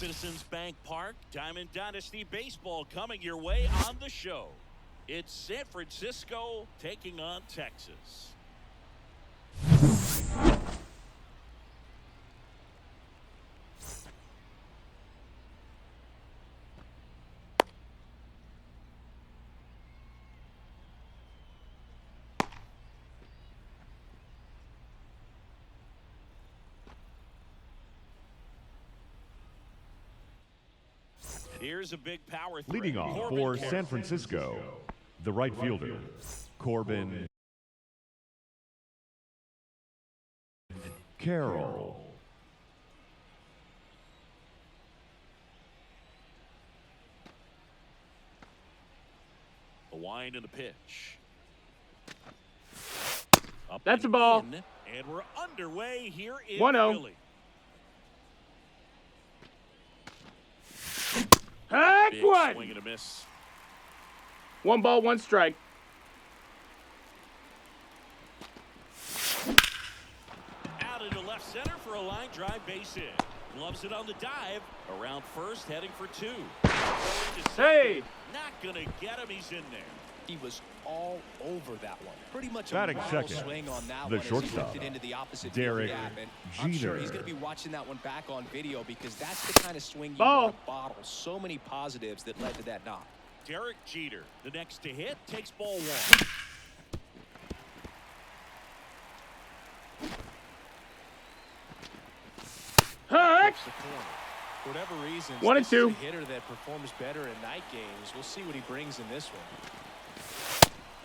Citizens Bank Park, Diamond Dynasty Baseball coming your way on the show. It's San Francisco taking on Texas. Here's a big power threat. Leading off for San Francisco, the right fielder, Corbin Carroll. The wind and the pitch. That's a ball. And we're underway here in 1-0. Philly. Heck, Big one. swing and a miss. 1 ball, 1 strike. Out into left center for a line drive base hit. Loves it on the dive. Around first, heading for 2. Hey. Not gonna get him. He's in there. He was all over that one. Pretty much a Batting model second, swing on that the one shortstop, as he into the opposite Derek field gap. And I'm sure he's Jeter. going to be watching that one back on video because that's the kind of swing you Ball. want to bottle. So many positives that led to that knock. Derek Jeter, the next to hit, takes ball 1. Heck. For whatever reason, 1 and this is 2. a hitter that performs better in night games. We'll see what he brings in this one.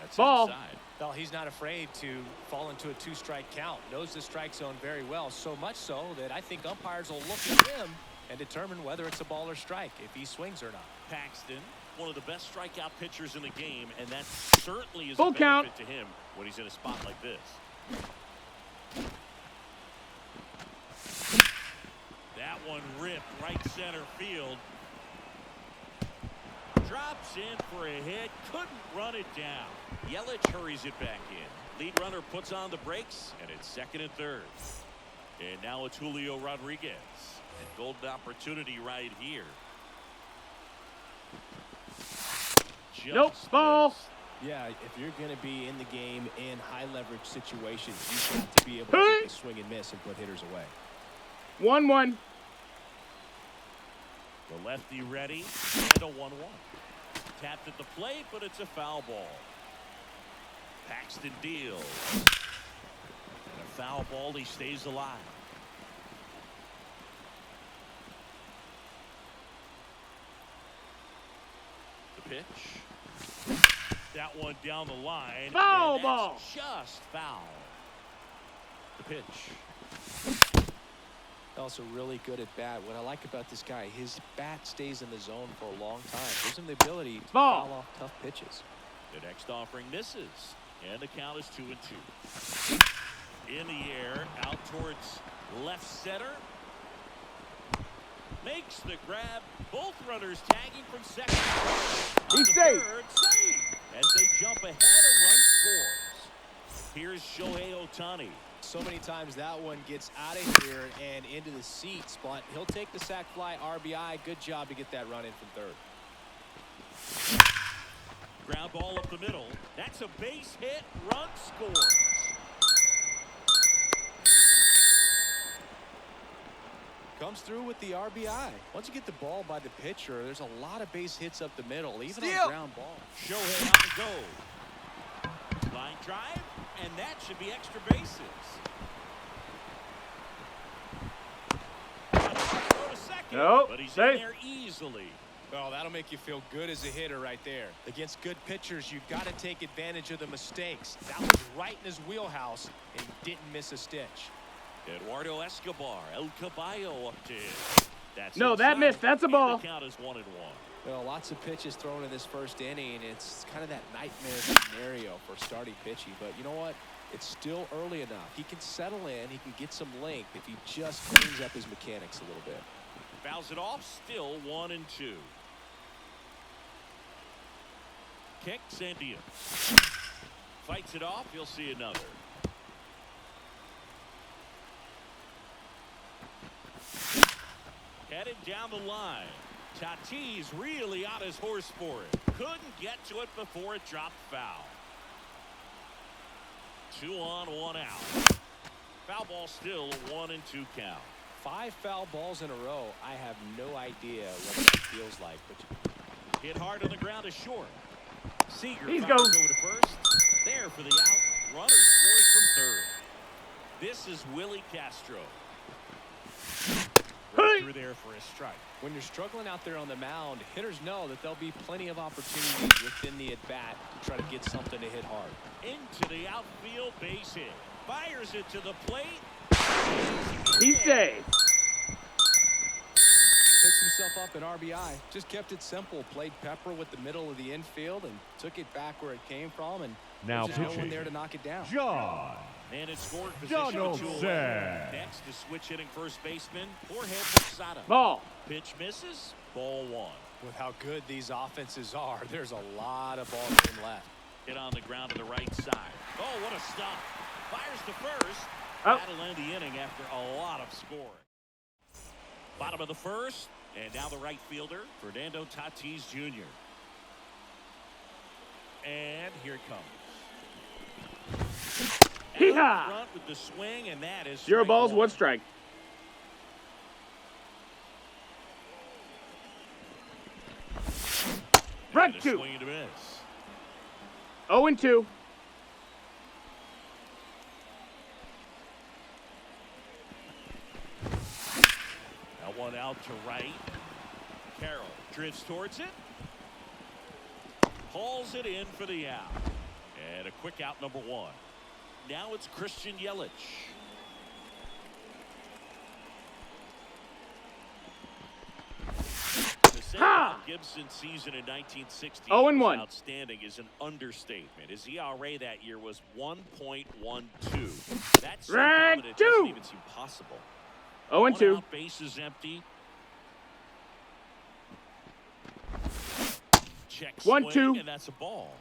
That's Ball. inside. Well, he's not afraid to fall into a 2-strike count. Knows the strike zone very well, so much so that I think umpires will look at him and determine whether it's a ball or strike, if he swings or not. Paxton, one of the best strikeout pitchers in the game, and that certainly is Full a benefit count. to him when he's in a spot like this. That one ripped right center field. Drops in for a hit. Couldn't run it down. Yelich hurries it back in. Lead runner puts on the brakes, and it's second and third. And now it's Julio Rodriguez. A golden opportunity right here. Nope, ball. missed. Yeah, if you're going to be in the game in high-leverage situations, you've got to be able to take a swing and miss and put hitters away. 1-1. The lefty ready, and a 1-1. Tapped at the plate, but it's a foul ball. Paxton deals. And a foul ball, he stays alive. The pitch. That one down the line. Foul and that's ball. Just foul. The pitch. Also really good at bat. What I like about this guy, his bat stays in the zone for a long time. Gives him the ability to Ball. foul off tough pitches. The next offering misses, and the count is 2-2. In the air, out towards left center. Makes the grab. Both runners tagging from second. He's On the safe. third, save. As they jump ahead, a run scores. Here's Shohei Ohtani. So many times that one gets out of here and into the seat spot. He'll take the sac fly RBI. Good job to get that run in from third. Ground ball up the middle. That's a base hit. Run scores. Comes through with the RBI. Once you get the ball by the pitcher, there's a lot of base hits up the middle, even on ground ball. Shohei on the go. Line drive, and that should be extra bases. Throw to second, Nope, but he's safe. in there easily. Well, that'll make you feel good as a hitter right there. Against good pitchers, you've got to take advantage of the mistakes. That was right in his wheelhouse, and he didn't miss a stitch. Eduardo Escobar, El Caballo up to him. That's No, that inside, missed. That's a and ball. The count is 1-1. Well, lots of pitches thrown in this first inning. It's kind of that nightmare scenario for starting pitching. But you know what? It's still early enough. He can settle in. He can get some length if he just cleans up his mechanics a little bit. Fouls it off, still 1-2. Kicks and deals. Fights it off, you'll see another. Headed down the line. Tatis really on his horse for it. Couldn't get to it before it dropped foul. 2 on, 1 out. Foul ball still a 1-2 count. 5 foul balls in a row. I have no idea what that feels like. But hit hard on the ground is short. Seager He's fires going. over to first. There for the out. Runner scores from third. This is Willie Castro. Right through there for a strike. when you're struggling out there on the mound, hitters know that there'll be plenty of opportunities within the at-bat to try to get something to hit hard. Into the outfield, base hit. Fires it to the plate. He's safe. Picks himself up an RBI. Just kept it simple. Played pepper with the middle of the infield and took it back where it came from. And Now there's just no one pitching, there to knock it down. John And it scored position Donaldson. with 2 away. Next is switch hitting first baseman Jorge Posada. Ball. Pitch misses. Ball 1. With how good these offenses are, there's a lot of ball game left. Hit on the ground to the right side. Oh, what a stop. Fires to first. Oh. That'll end the inning after a lot of scoring. Bottom of the first. And now the right fielder, Fernando Tatis Jr. And here it comes. Hee-haw! Front with the swing, and that is 0 balls, 1 1 strike. Front And a 2. swing and a miss. 0-2. Now one out to right. Carroll drifts towards it. Hauls it in for the out. And a quick out, number 1. Now it's Christian Yelich. To say Ha! about Gibson's season in 1960 0-1. was outstanding is an understatement. His ERA that year was 1.12. That's so Right, dominant, it 2. doesn't even seem possible. 0-2. 1 out, base is empty. Check 1-2. swing, and that's a ball.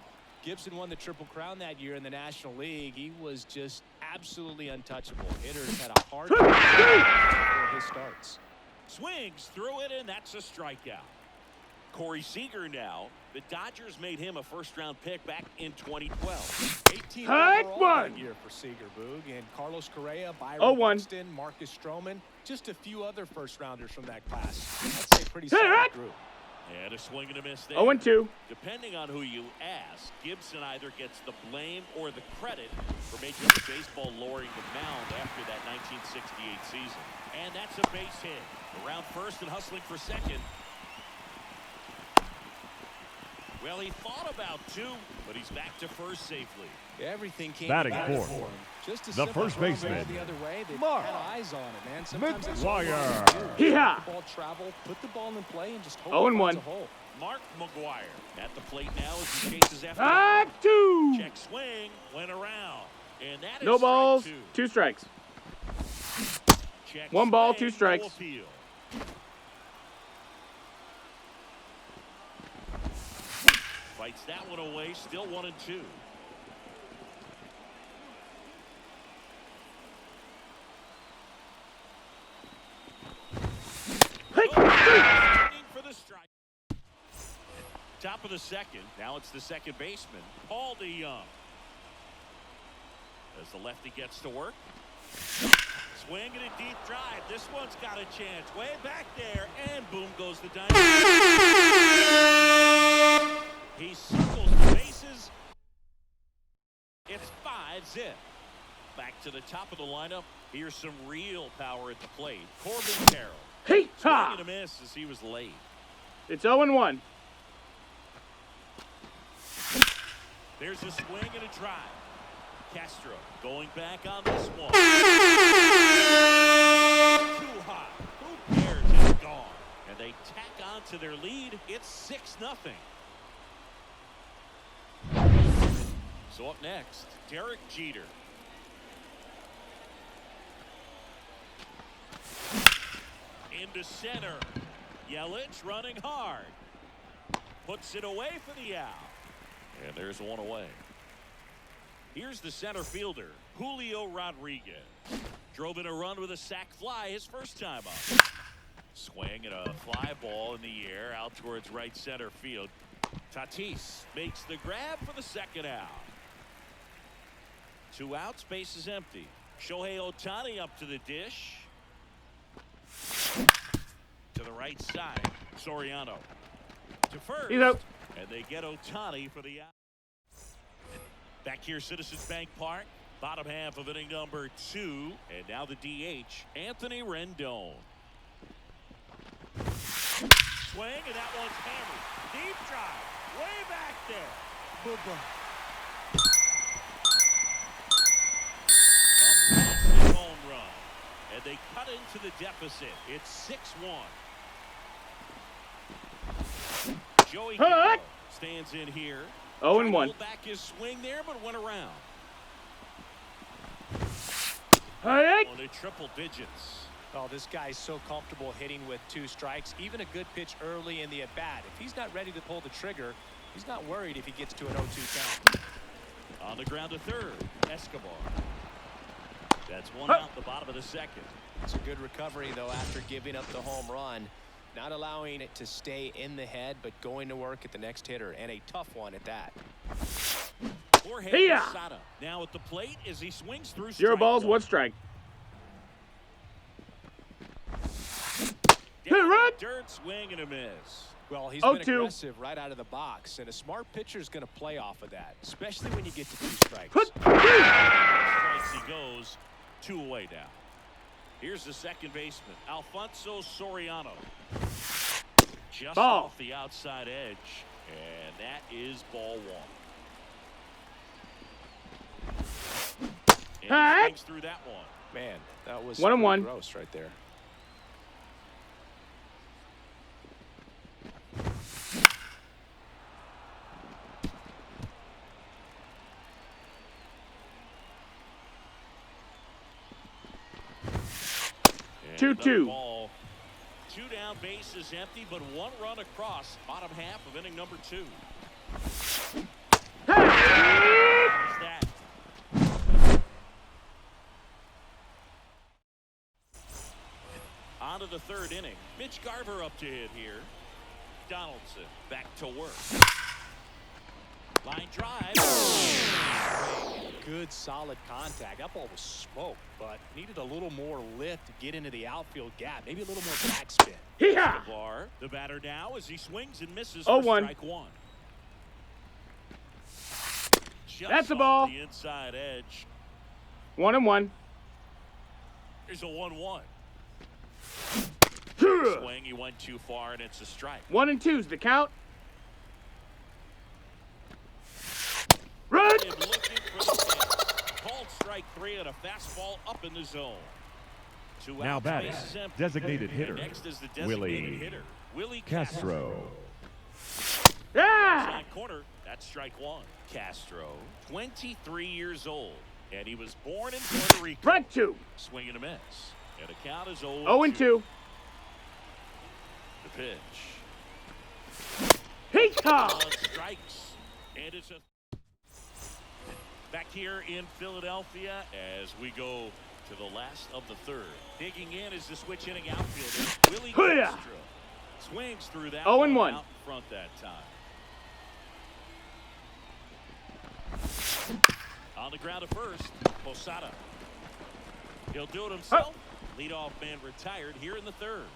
Gibson won the Triple Crown that year in the National League. He was just absolutely untouchable. Hitters had a hard time before his starts. Swings through it, and that's a strikeout. Corey Seager now. The Dodgers made him a first-round pick back in 2012. 18 Hike overall one. that year for Seager, Boog. And Carlos Correa, Byron 0-1. Buxton, Marcus Stroman, just a few other first-rounders from that class. I'd say pretty solid Hit. group. And a swing and a miss there. 0-2. Depending on who you ask, Gibson either gets the blame or the credit for Major League Baseball lowering the mound after that 1968 season. And that's a base hit. Around first and hustling for second. Well, he thought about 2, but he's back to first safely. Everything came Batting together fourth, for him. Just a the simple first throw baseman, the other way. They Mark had eyes on it, man. Sometimes that's McGwire. all you have to do. Hee-haw. Let the ball travel, put the ball in play, and just hope 0-1. it finds a hole. Mark McGwire at the plate now as he chases after. Hike 2. Check swing, went around. And that is No strike balls, 2. 2 strikes. Check 1 ball, swing, 2 strikes. no appeal. Fights that one away, still 1-2. Hike 2. Swinging for the strike. Top of the second. Now it's the second baseman, Paul DeYoung. As the lefty gets to work. Swing and a deep drive. This one's got a chance. Way back there. And boom goes the dynamite. He circles the bases. It's 5-0. Back to the top of the lineup. Here's some real power at the plate. Corbin Carroll. Swing Hee-haw. and a miss as he was late. It's 0-1. There's a swing and a drive. Castro going back on this one. Too high. Who cares? It's gone. And they tack on to their lead. It's 6-0. So up next, Derek Jeter. Into center. Yelich running hard. Puts it away for the out. And there's one away. Here's the center fielder, Julio Rodriguez. Drove in a run with a sac fly his first time up. Swing and a fly ball in the air out towards right center field. Tatis makes the grab for the second out. 2 outs, base is empty. Shohei Ohtani up to the dish. To the right side. Soriano to first. He's out. And they get Ohtani for the out. Back here, Citizens Bank Park. Bottom half of inning number 2. And now the DH, Anthony Rendon. Swing, and that one's hammered. Deep drive. Way back there. A massive home run. And they cut into the deficit. It's 6-1. Joey Gallo stands in here. 0-1. Pulled back his swing there, but went around. Hey. On the triple digits. Oh, this guy's so comfortable hitting with 2 strikes. Even a good pitch early in the at-bat. If he's not ready to pull the trigger, he's not worried if he gets to an 0-2 count. On the ground to third, Escobar. That's one out the bottom of the second. It's a good recovery, though, after giving up the home run. Not allowing it to stay in the head, but going to work at the next hitter, and a tough one at that. Jorge Hey-ya. Posada now at the plate as he swings through. 0 balls, 1 strike. Run. Dirt swing and a miss. Well, he's been 0-2. aggressive right out of the box, and a smart pitcher is going to play off of that, especially when you get to 2 strikes. Strikes he goes. 2 away now. Here's the second baseman, Alfonso Soriano. Just Ball. off the outside edge, and that is ball 1. And he Hey. swings through that one. Man, that was 1-1. gross right there. And 2-2. another ball. 2 down, base is empty, but 1 run across. Bottom half of inning number 2. How's that? On to the 3rd inning. Mitch Garver up to hit here. Donaldson back to work. Line drive. Good, solid contact. That ball was smoked, but needed a little more lift to get into the outfield gap. Maybe a little more backspin. Hee-haw. Escobar, the batter now as he swings and misses for 0-1. strike 1. Just That's a off ball. the inside edge. 1-1. There's a 1-1. Swing, he went too far, and it's a strike. 1 and 2's the count. Run. Him looking for the catch. Called strike 3 and a fastball up in the zone. 2 Now outs, batting, base is empty. designated hitter, Next is the designated Willie hitter, Willie Castro. Ah. Side corner, that's strike 1. Castro, 23 years old, and he was born in Puerto Rico. Front 2. Swing and a miss. And the count is 0-2. 0 and 2. The pitch. Hee-haw. On strikes. And it's a back here in Philadelphia as we go to the last of the 3rd. Digging in is the switch hitting outfielder, Willie Hoo-yah. Castro. Swings through that 0 and one 1. out in front that time. On the ground at first, Posada. He'll do it himself. Leadoff man retired here in the 3rd.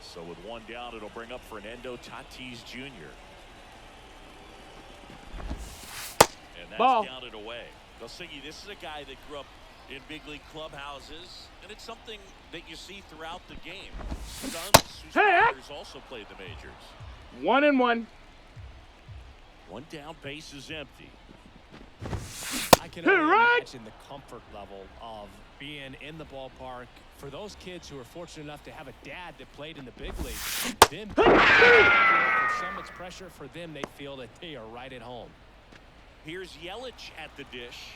So with 1 down, it'll bring up Fernando Tatis Jr. And that's Ball. downed away. Gosigi, this is a guy that grew up in big league clubhouses, and it's something that you see throughout the game. Sons whose Hey! fathers also played the majors. 1 and 1. 1 down, base is empty. I can Hey, only right. imagine the comfort level of being in the ballpark for those kids who are fortunate enough to have a dad that played in the big leagues. Them for some it's pressure, for them they feel that they are right at home. Here's Yelich at the dish.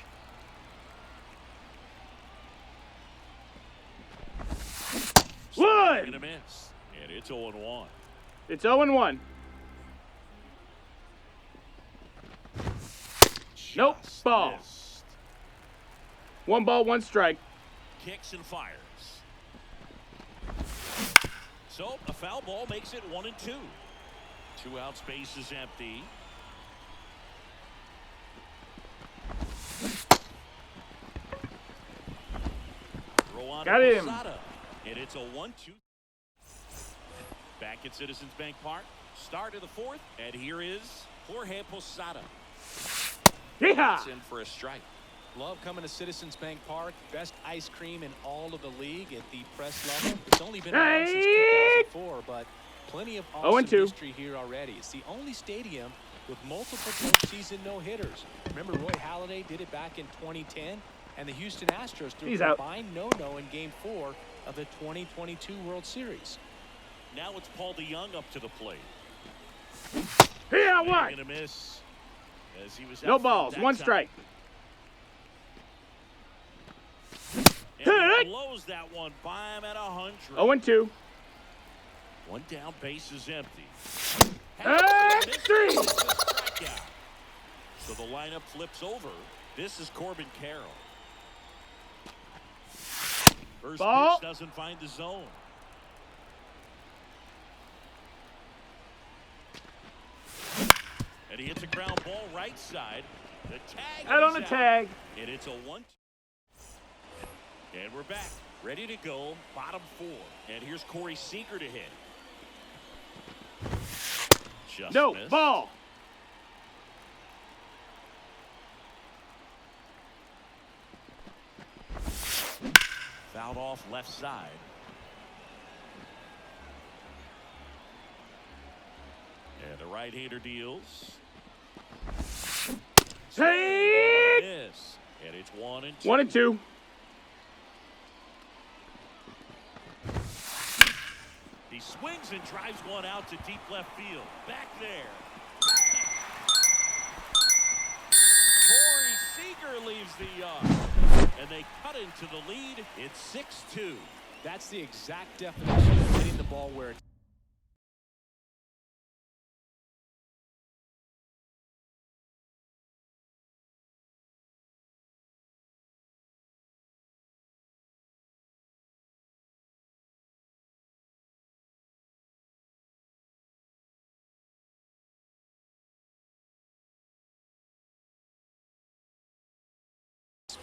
One. And a miss. And it's 0-1. It's 0 and 1. Nope, Just ball. missed. 1 ball, 1 strike. Kicks and fires. So a foul ball makes it 1-2. 2 outs, base is empty. Got him. And it's a 1-2. Back at Citizens Bank Park. Start of the 4th. And here is Jorge Posada. Yeehaw! It's in for a strike. Love coming to Citizens Bank Park. Best ice cream in all of the league at the press level. It's only been around since 2004, but plenty of awesome history here already. It's the only stadium with multiple postseason no-hitters. Remember, Roy Halladay did it back in 2010, and the Houston Astros threw a combined no-no in Game 4 of the 2022 World Series. Now it's Paul DeYoung up to the plate. Here, what? And a miss. As he was No balls, 1 strike. And he blows that one by him at 100. 0-2. 1 down, base is empty. 3. So the lineup flips over. This is Corbin Carroll. First Ball. pitch doesn't find the zone. And he hits a ground ball right side. The tag. Out on the tag. And it's a 1-2. And we're back. Ready to go. Bottom 4. And here's Corey Seager to hit. Just No, missed. ball. Fouled off left side. And the right-hander deals. Take. Miss. And it's 1-2. 1-2. He swings and drives one out to deep left field. Back there. Corey Seager leaves the yard. And they cut into the lead. It's 6-2. That's the exact definition of hitting the ball where it's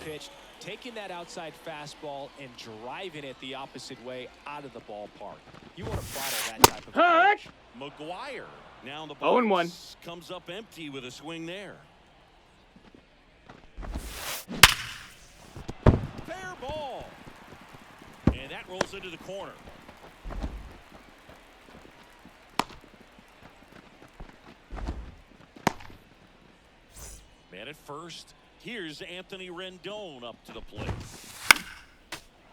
pitched, taking that outside fastball and driving it the opposite way out of the ballpark. You want to bottle that type of approach. McGuire. Now the ball 0-1. comes up empty with a swing there. Fair ball. And that rolls into the corner. Man at first. Here's Anthony Rendon up to the plate.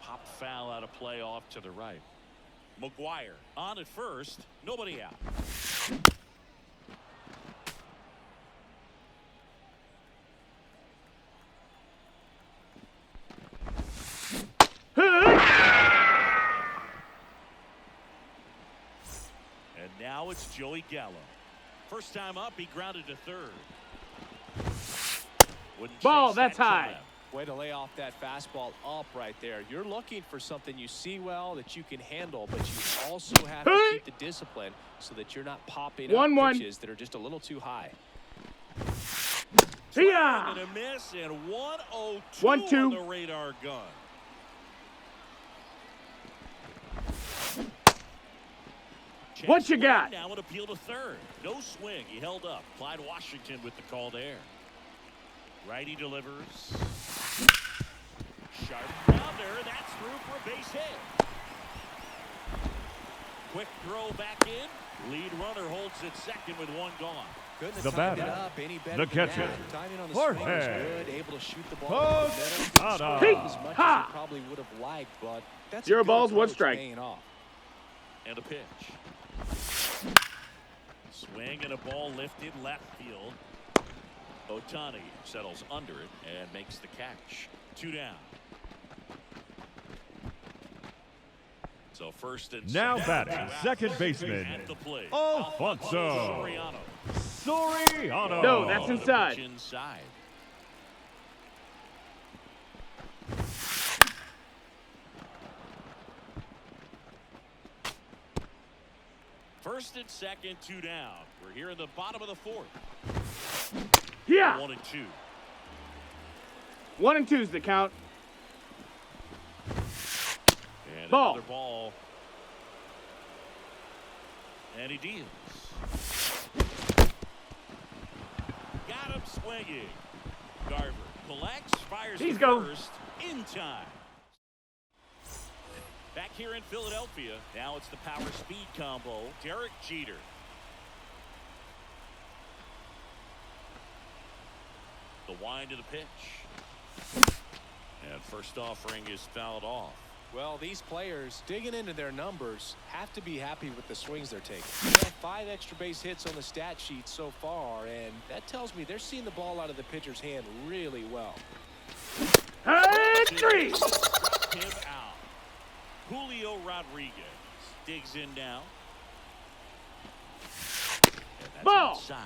Pop foul out of play off to the right. McGuire on at first. Nobody out. And now it's Joey Gallo. First time up, he grounded to third. Wouldn't Ball, chase that's that to high. left. Way to lay off that fastball up right there. You're looking for something you see well that you can handle, but you also have to keep the discipline so that you're not popping up pitches that are just a little too high. Swing and a miss, and 1-0-2 on the radar gun. What you got? Now an appeal to third. No swing. He held up. Clyde Washington with the call there. Righty delivers. Sharp grounder. That's through for a base hit. Quick throw back in. Lead runner holds it second with 1 gone. Couldn't have The timed batter, it up any better the than catcher, that. Timing on the Jorge swing was good, able to shoot the ball in the middle. Posada. Didn't swing as much as he probably would have liked, but that's 0 a good balls, 1 approach strike. paying off. And a pitch. Swing and a ball lifted left field. Ohtani settles under it and makes the catch. 2 down. So first and Now second. batting, second baseman, At the plate. Alfonso Soriano. Soriano. No, that's inside. Inside. First and second, 2 down. We're here in the bottom of the 4th. Yeah. 1 and 2. 1 and 2's the count. And Ball. another ball. And he deals. Got him swinging. Garver collects, fires He's the go. first in time. Back here in Philadelphia, now it's the power speed combo. Derek Jeter. The wind of the pitch. And first offering is fouled off. Well, these players digging into their numbers have to be happy with the swings they're taking. They have 5 extra base hits on the stat sheet so far, and that tells me they're seeing the ball out of the pitcher's hand really well. And 3. Struck him out. Julio Rodriguez digs in now. And that's Ball. outside.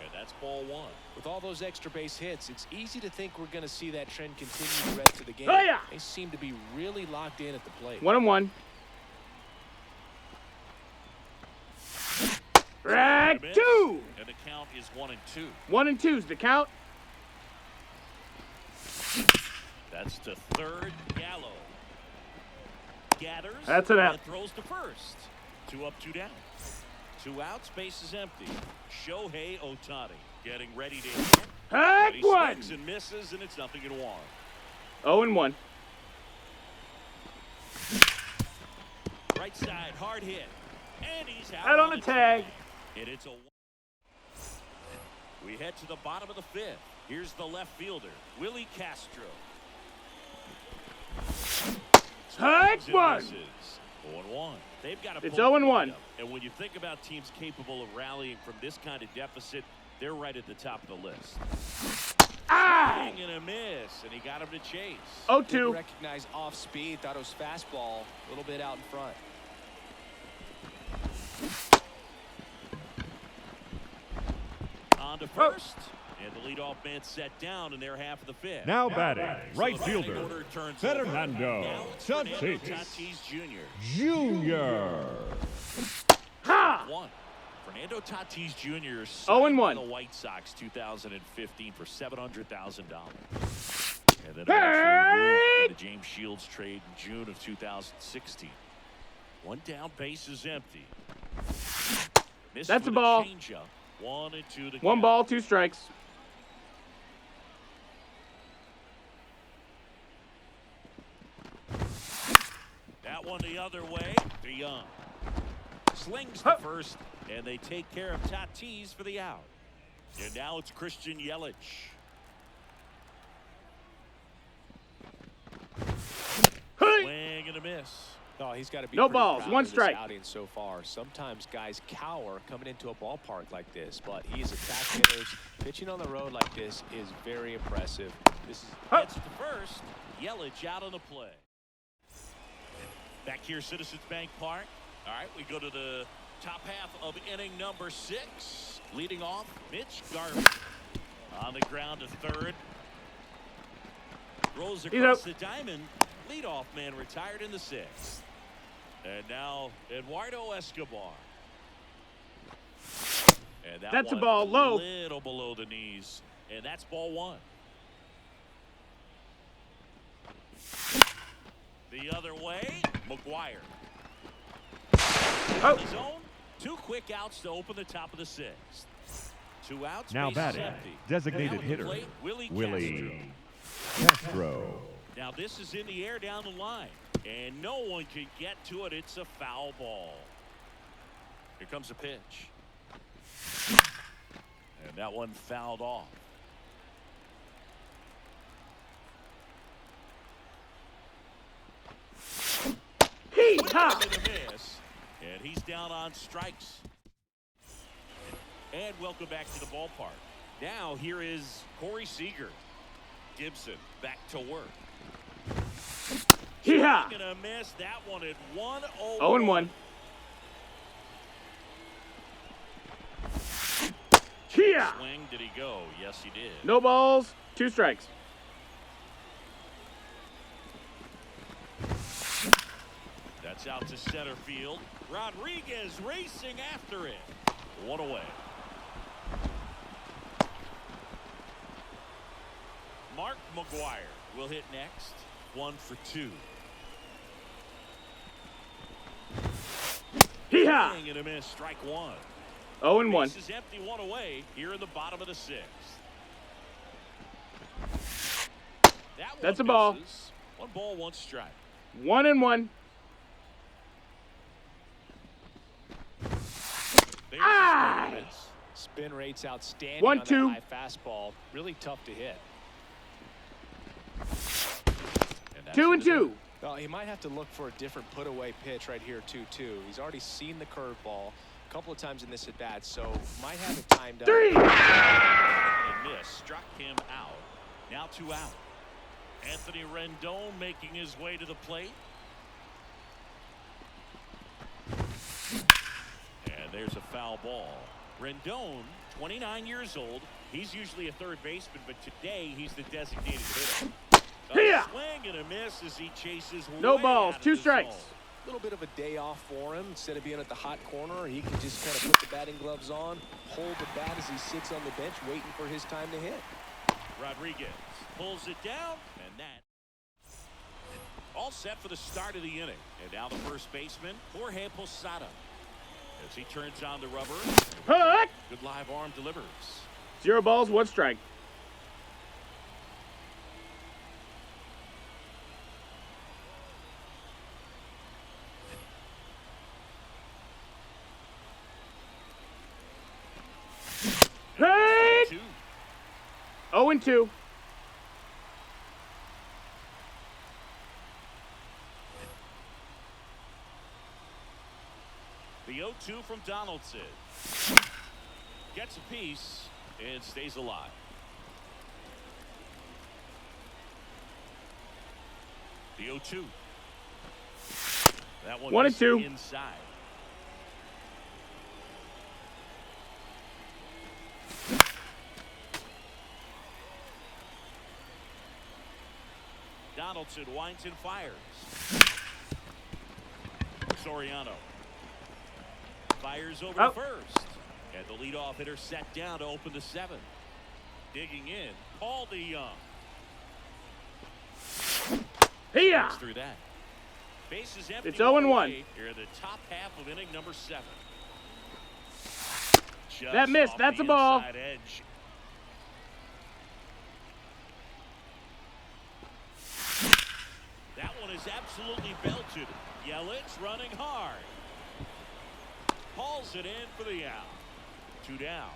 And that's ball 1. With all those extra base hits, it's easy to think we're going to see that trend continue the rest of the game. Oh, yeah. They seem to be really locked in at the plate. 1 and 1. Right, Miss. 2. And the count is 1 and 2. 1 and 2's the count. That's to third. Gallo gathers. That's an out. And throws to first. 2 up, 2 down. 2 outs, base is empty. Shohei Ohtani getting ready to hit. And He 1. swings and misses, and it's nothing in 1. 0 and 1. Right side, hard hit. And he's out, Out on the tag. And it's a 1. We head to the bottom of the 5th. Here's the left fielder, Willie Castro. Tag Swings and 1. misses. 0-1. They've got to It's pull 0-1. up. And when you think about teams capable of rallying from this kind of deficit, they're right at the top of the list. Ah. Swing and a miss, and he got him to chase. 0-2. Didn't recognize off speed, thought it was fastball, a little bit out in front. On to first, and the leadoff man set down in their half of the 5th. Now batting, right So the batting fielder, order turns over. Fernando Now it's Fernando Tatis Tatis Jr. Jr. Ha. 1. Fernando Tatis Jr. 0-1. by the White Sox 2015 for $700,000. And then Hey! the James Shields trade in June of 2016. 1 down, base is empty. Missed That's with a ball. Changeup. 1 and 2 to 1 count. ball, 2 strikes. That one the other way. DeYoung slings Huh. the first, and they take care of Tatis for the out. And now it's Christian Yelich. Hey. Swing and a miss. Oh, he's got to be No pretty balls, proud 1 of this strike. outing so far. Sometimes guys cower coming into a ballpark like this, but he's attacked hitters. Pitching on the road like this is very impressive. This is Gets to first. Yelich out on the play. Back here, Citizens Bank Park. All right, we go to the top half of inning number 6. Leading off, Mitch Garver. On the ground to third. Rolls He's across out. the diamond. Leadoff man retired in the 6th. And now Eduardo Escobar. And That's a one ball low. little below the knees. And that's ball 1. The other way, McGuire. Oh. His own. 2 quick outs to open the top of the 6th. 2 outs. Now bases batting, empty. designated Now at the hitter, plate, Willie Willie Castro. Castro. Now this is in the air down the line, and no one can get to it. It's a foul ball. Here comes a pitch. And that one fouled off. Hee-haw. Swing and a miss, and he's down on strikes. And welcome back to the ballpark. Now here is Corey Seager. Gibson back to work. Hee-haw. Swing and a miss. That one at 1-0. 0 and 1. Hee-haw. Swing, did he go? Yes, he did. No balls, 2 strikes. That's It's out to center field. Rodriguez racing after it. One away. Mark McGuire will hit next. 1 for 2. Hee-haw! Swing and a miss. Strike 1. 0-1. Base is empty. 1 away here in the bottom of the 6th. That's a ball. 1 ball, 1 strike. 1-1. Ah! Spin rate's outstanding 1-2. on that high fastball. Really tough to hit. 2-2. Well, he might have to look for a different put-away pitch right here, 2-2. He's already seen the curveball a couple of times in this at-bat, so might have it timed up. 3. A miss struck him out. Now 2 out. Anthony Rendon making his way to the plate. And there's a foul ball. Rendon, 29 years old. He's usually a third baseman, but today he's the designated hitter. A swing and a miss as he chases. No way balls, out of 2 the strikes. zone. A little bit of a day off for him. Instead of being at the hot corner, he can just kind of put the batting gloves on, hold the bat as he sits on the bench waiting for his time to hit. Rodriguez pulls it down, and that all set for the start of the inning. And now the first baseman, Jorge Posada, as he turns on the rubber. Hut! Good live arm delivers. 0 balls, 1 strike. Hey! 2. 0-2. The 0-2 from Donaldson. Gets a piece and stays alive. The 0-2. That one 1-2. inside. Donaldson winds and fires. Soriano fires over Out. to first. And the leadoff hitter set down to open the 7th. Digging in, Paul DeYoung. Here. Through that. Base is empty. It's 0-1. Here in the top half of inning number 7. Just That missed. off That's the a ball. inside edge. That one is absolutely belted. Yelich running hard. Hauls it in for the out. 2 down.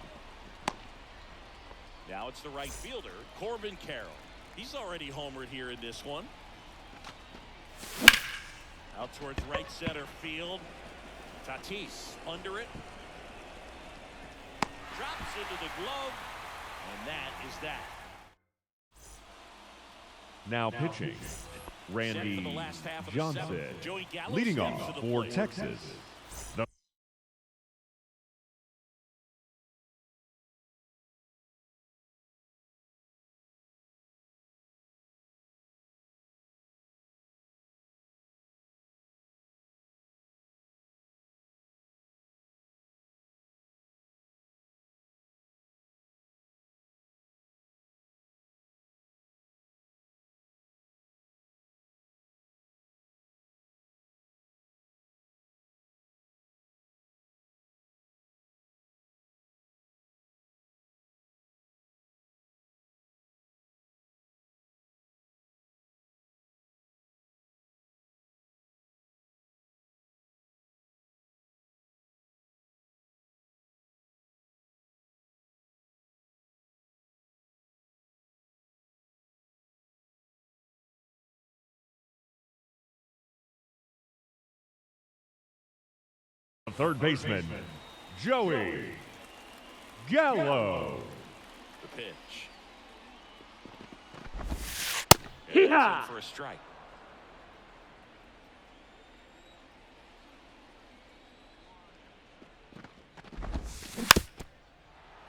Now it's the right fielder, Corbin Carroll. He's already homered here in this one. Out towards right center field. Tatis under it. Drops into the glove. And that is that. Now pitching, Randy Johnson, leading off for Texas. Third baseman, Joey Gallo. The pitch. Hee-haw! For a strike.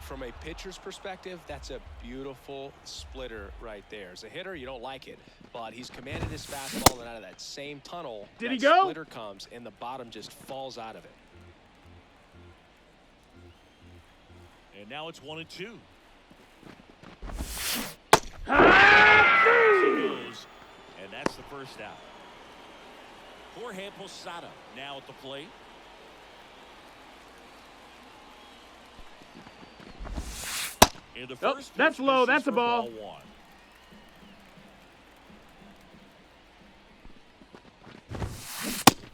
from a pitcher's perspective, that's a beautiful splitter right there. As a hitter, you don't like it, but he's commanded his fastball, and out of that same tunnel, Did that he go? splitter comes, and the bottom just falls out of it. And now it's 1-2. Goes, and that's the first out. Jorge Posada now at the plate. In the first that's pitch, low. this That's is a for ball. One.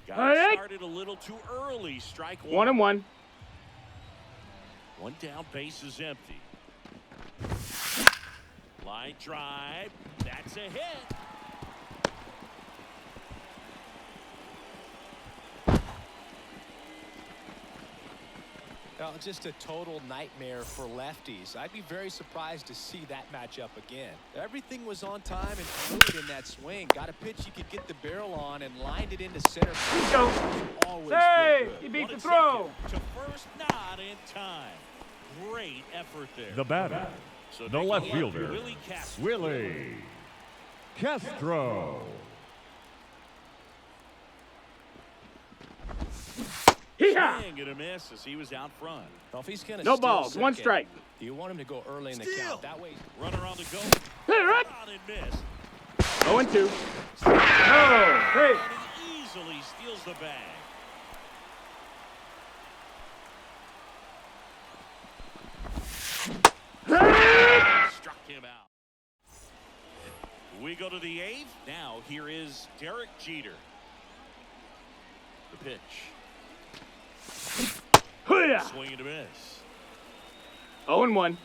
Got All right. started a little too early. Strike one. 1-1. One down, base is empty. Line drive. That's a hit. Well, just a total nightmare for lefties. I'd be very surprised to see that matchup again. Everything was on time and fluid in that swing. Got a pitch you could get the barrel on and lined it into center. Go. Always Hey, feel he good. beat One the at throw. second. To first, not in time. Great effort there. The batter, So the taking left a look, fielder, Willie Castro. Willie Castro. Hee-haw. Swing and a miss as he was out front. Well, if he's gonna No steal balls. One second, strike. you want him to go early in the count. That way. Runner on the go. Hey, right. On and miss. 0-2. Oh, hey. And he easily steals the bag. Struck him out. We go to the eighth. Now here is Derek Jeter. The pitch. Hoo-yah. Swing and a miss. 0-1.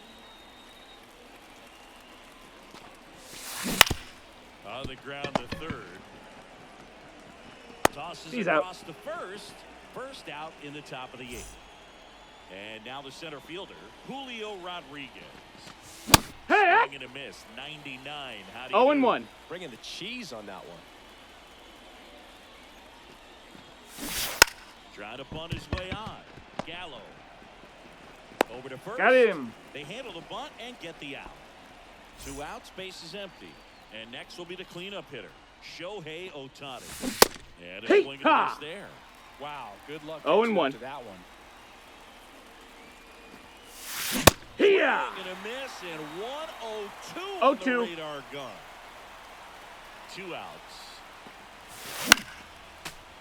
On the ground to third. Tosses He's it out. across the first. First out in the top of the eighth. And now the center fielder, Julio Rodriguez. Hey, Swing and a miss. 99. How do you do? 0-1. Bringing the cheese on that one. Trying to bunt his way on. Gallo. Over to first. Got him. They handle the bunt and get the out. 2 outs, base is empty. And next will be the cleanup hitter, Shohei Ohtani. And a Hey, swing and ha. a miss there. Wow, good luck 0-1. to that one. Hee-yah. Swing and a miss, and 1-0-2 on the 0-2. radar gun. 2 outs.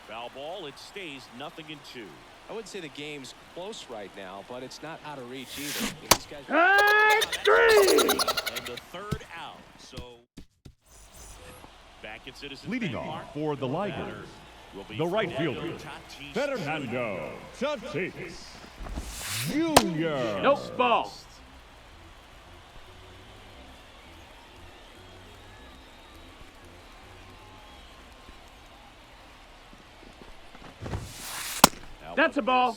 Foul ball, it stays 0-2. I wouldn't say the game's close right now, but it's not out of reach either. These guys. Hey, 3. And the third out. So back at Citizens Leading Bank off Park, for the batter Lighters, will be the right Fernando fielder, Tatis Fernando Tatis Jr. Nope, ball. Now That's a ball.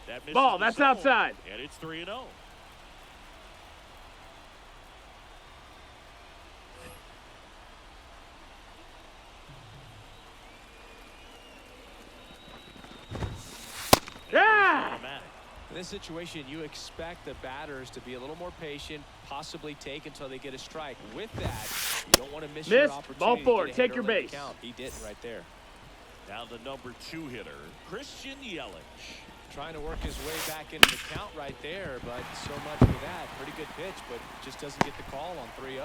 That misses Ball, the that's zone, outside. And it's 3-0. Yeah. Automatic. In this situation, you expect the batters to be a little more patient, possibly take until they get a strike. With that, you don't want to miss your Missed. opportunity. Ball to forward. get Take ahead your early in the base. count. He didn't right there. Now the number 2 hitter, Christian Yelich. Trying to work his way back into the count right there, but so much for that. Pretty good pitch, but just doesn't get the call on 3-0.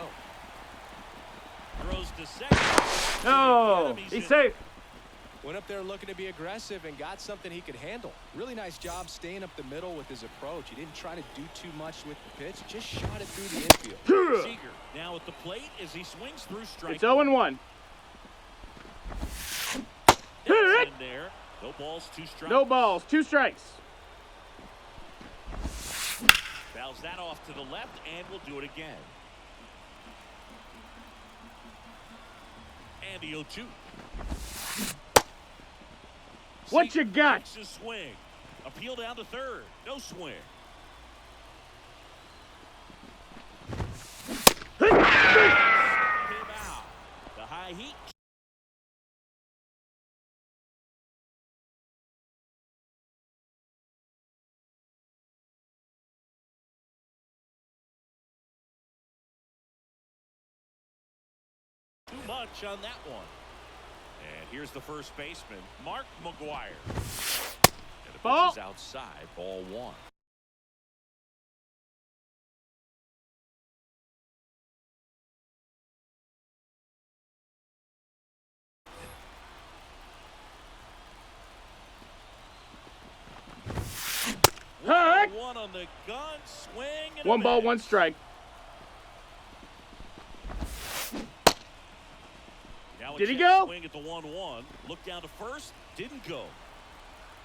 Throws to second. No, he's safe. Went up there looking to be aggressive and got something he could handle. Really nice job staying up the middle with his approach. He didn't try to do too much with the pitch, just shot it through the infield. Seager now at the plate as he swings through strike. It's 0-1. That's in there. No balls, 2 strikes. No balls. 2 strikes. Fouls that off to the left, and we'll do it again. And the 0-2. What Seager you got? takes his swing. Appeal down to third. No swing. Him out. The high heat. much on that one. And here's the first baseman, Mark McGuire. And the Ball. pitch is outside, ball one. Heck. One on the gun, swing, and One ball, miss. one strike. Now a Did he check go? Swing at the 1-1. Look down to first. Didn't go.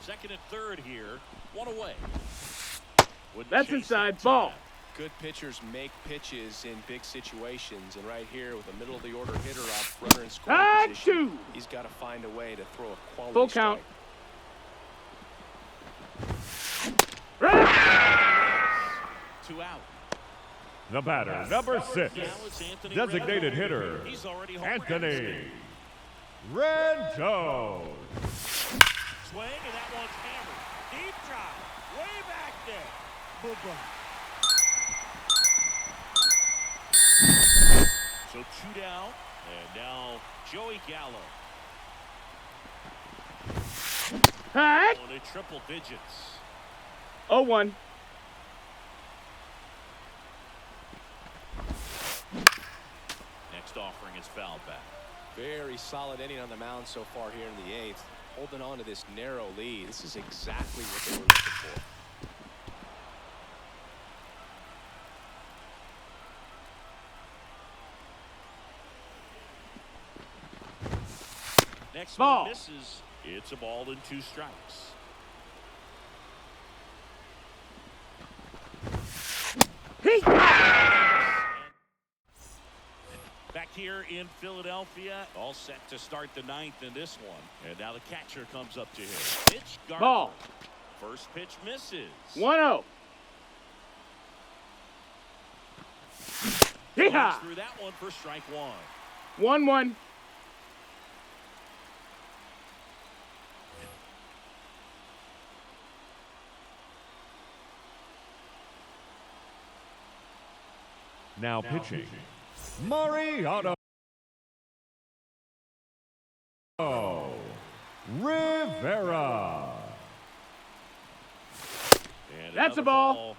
Second and third here. One away. Wouldn't That's chase inside. that Ball. time. Good pitchers make pitches in big situations, and right here with a middle of the order hitter up, runner in scoring position, Achoo. he's got to find a way to throw a quality Full strike. count. Two out. The batter, number 6, Now it's Anthony designated Rendon. hitter, He's already home Anthony run. Rendon. Swing, and that one's hammered. Deep drive. Way back there. Bye-bye. So 2 down, and now Joey Gallo Heck. on a triple digits. 0-1. Next offering is foul back. Very solid inning on the mound so far here in the 8th. Holding on to this narrow lead. This is exactly what they were looking for. Next Ball. one misses. It's a ball and 2 strikes. He. Back here in Philadelphia, all set to start the 9th in this one. And now the catcher comes up to him. Pitch, Garver. Ball. First pitch misses. 1-0. Goes Yeehaw. through that one for strike 1. 1-1. Now pitching, Mariano Rivera. And That's another a ball.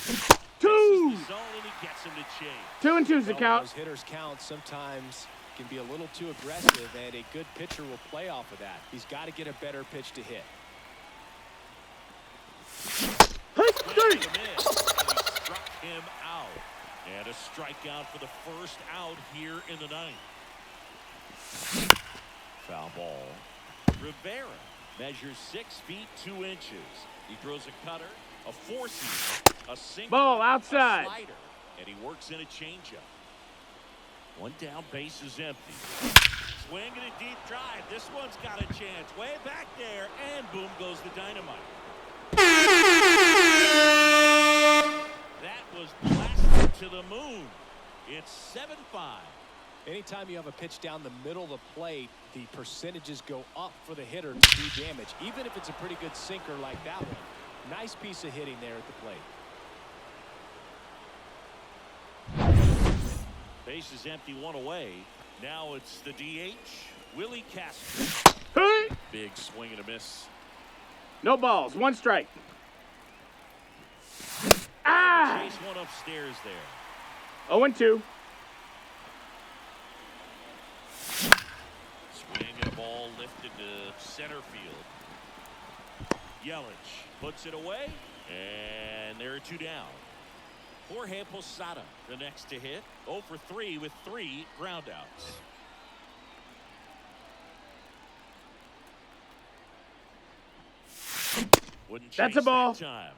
Misses 2. the zone, and he gets him to chase. 2-2's the Well, count. those hitters count sometimes can be a little too aggressive, and a good pitcher will play off of that. He's got to get a better pitch to hit. Heck. Swing 3. and a miss, and he struck him out. And a strikeout for the first out here in the 9th. Foul ball. Rivera measures 6 feet 2 inches. He throws a cutter, a 4-seamer, a sinker, Ball outside. a slider, and he works in a changeup. One down, base is empty. Swing and a deep drive. This one's got a chance. Way back there, and boom goes the dynamite. That was blasted to the moon. It's 7-5. Anytime you have a pitch down the middle of the plate, the percentages go up for the hitter to do damage, even if it's a pretty good sinker like that one. Nice piece of hitting there at the plate. Base is empty, 1 away. Now it's the DH, Willie Castro. Hey. Big swing and a miss. No balls. 1 strike. Ah. Chase one upstairs there. 0-2. Swing and a ball lifted to center field. Yelich puts it away, and there are 2 down. Jorge Posada, the next to hit. 0 for 3 with 3 groundouts. Wouldn't chase That's a ball. that time.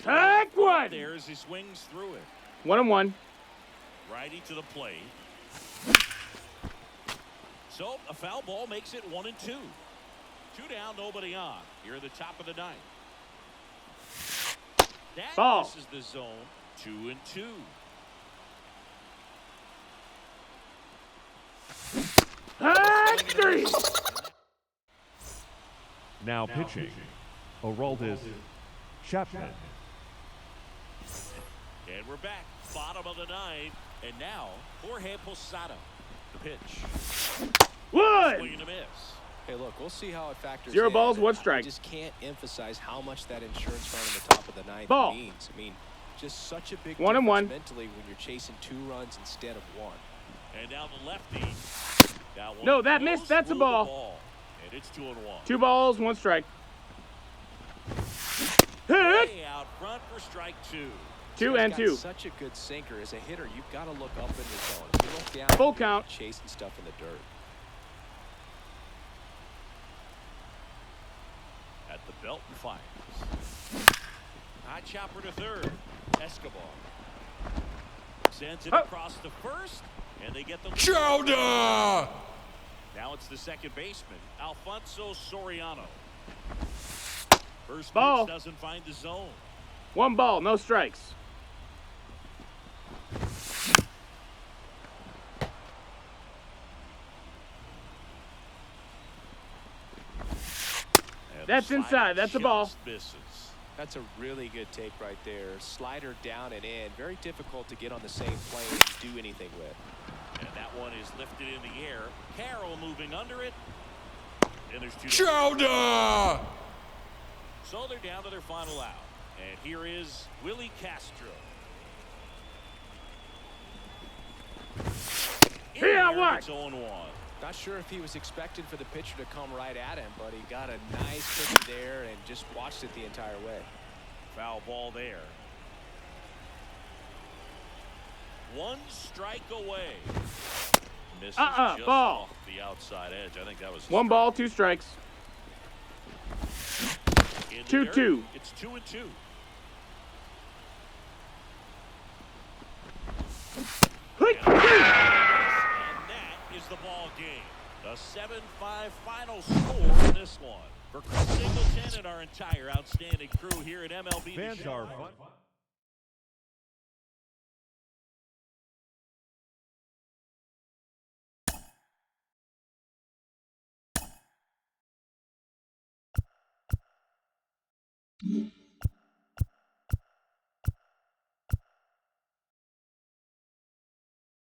Heck. 1. There as he swings through it. 1-1. Righty to the plate. So a foul ball makes it 1-2. 2 down, nobody on. Here at the top of the 9th. That Ball. misses the zone. 2-2. Heck. 3. Now pitching, Oraldis Chapman. And we're back. Bottom of the ninth. And now, Jorge Posada. The pitch. One. Swing and a miss. Hey, look, we'll see how it factors 0 in. balls, 1 I strike. just can't emphasize how much that insurance run in the top of the ninth Ball. means. I mean, just such a big 1 and difference 1. mentally when you're chasing 2 runs instead of 1. And now the lefty. That one No, that goes missed. That's a through the ball. And it's 2-1. 2 balls, 1 strike. Hit. Way out front for strike 2. 2 He's and got 2. Such a good sinker. As a hitter, you've got to look up in the zone. If you look down, Full you're count. chasing stuff in the dirt. At the belt and fires. High chopper to third. Escobar. Sends it across the first. And they get the lead. Chowder! Now it's the second baseman, Alfonso Soriano. First Ball. pitch doesn't find the zone. 1 ball, no strikes. And That's the inside. slider That's a ball. just misses. That's a really good take right there. Slider down and in. Very difficult to get on the same plane and do anything with. And that one is lifted in the air. Carroll moving under it. And there's 2 Chowder! So they're down to their final out. And here is Willie Castro. In Here, there, what? it's 0-1. Not sure if he was expecting for the pitcher to come right at him, but he got a nice pitch there and just watched it the entire way. Foul ball there. 1 strike away. Misses just ball. off the outside edge. I think that was a 1 strike. ball, 2 strikes. In the 2-2. dirt, It's 2-2. And that is the ball game. A 7-5 final score in this one. For Chris Singleton and our entire outstanding crew here at MLB The Fans Show. are fun.